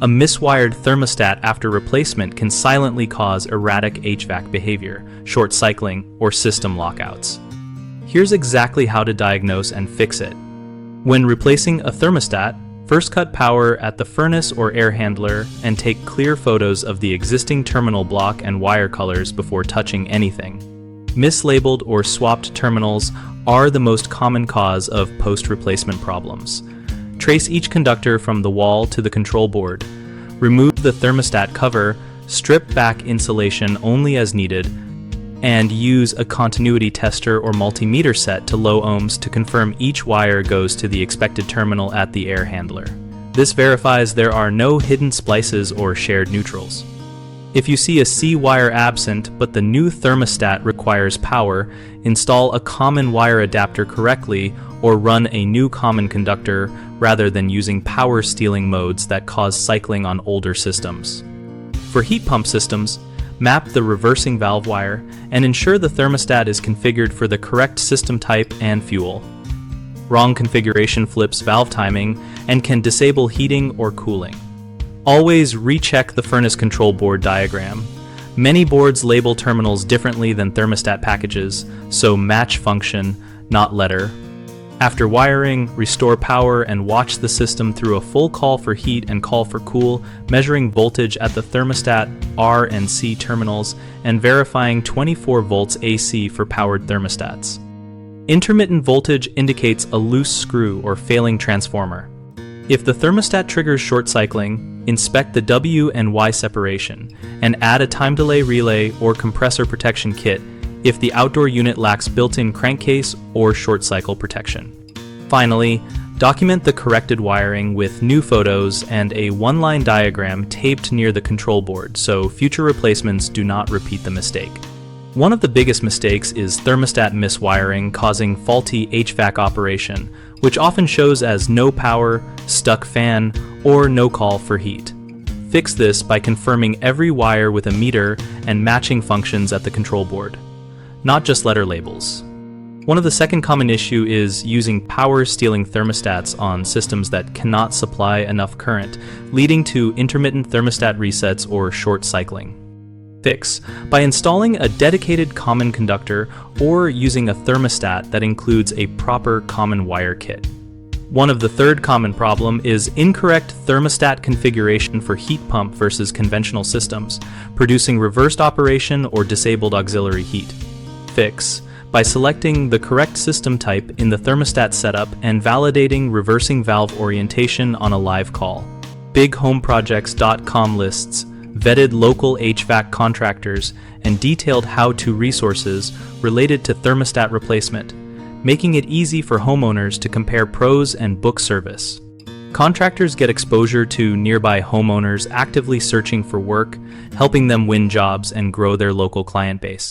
A miswired thermostat after replacement can silently cause erratic HVAC behavior, short cycling, or system lockouts. Here's exactly how to diagnose and fix it. When replacing a thermostat, first cut power at the furnace or air handler and take clear photos of the existing terminal block and wire colors before touching anything. Mislabeled or swapped terminals are the most common cause of post-replacement problems. Trace each conductor from the wall to the control board. Remove the thermostat cover, strip back insulation only as needed, and use a continuity tester or multimeter set to low ohms to confirm each wire goes to the expected terminal at the air handler. This verifies there are no hidden splices or shared neutrals. If you see a C wire absent but the new thermostat requires power, install a common wire adapter correctly or run a new common conductor rather than using power stealing modes that cause cycling on older systems. For heat pump systems, map the reversing valve wire and ensure the thermostat is configured for the correct system type and fuel. Wrong configuration flips valve timing and can disable heating or cooling. Always recheck the furnace control board diagram. Many boards label terminals differently than thermostat packages, so match function, not letter. After wiring, restore power and watch the system through a full call for heat and call for cool, measuring voltage at the thermostat R and C terminals and verifying 24 volts AC for powered thermostats. Intermittent voltage indicates a loose screw or failing transformer. If the thermostat triggers short cycling, inspect the W and Y separation and add a time delay relay or compressor protection kit if the outdoor unit lacks built-in crankcase or short cycle protection. Finally, document the corrected wiring with new photos and a one-line diagram taped near the control board so future replacements do not repeat the mistake. One of the biggest mistakes is thermostat miswiring causing faulty HVAC operation, which often shows as no power, stuck fan, or no call for heat. Fix this by confirming every wire with a meter and matching functions at the control board, not just letter labels. One of the second common issue is using power stealing thermostats on systems that cannot supply enough current, leading to intermittent thermostat resets or short cycling. Fix by installing a dedicated common conductor or using a thermostat that includes a proper common wire kit. One of the third common problem is incorrect thermostat configuration for heat pump versus conventional systems, producing reversed operation or disabled auxiliary heat. Fix by selecting the correct system type in the thermostat setup and validating reversing valve orientation on a live call. BigHomeProjects.com lists vetted local HVAC contractors and detailed how-to resources related to thermostat replacement, making it easy for homeowners to compare pros and book service. Contractors get exposure to nearby homeowners actively searching for work, helping them win jobs and grow their local client base.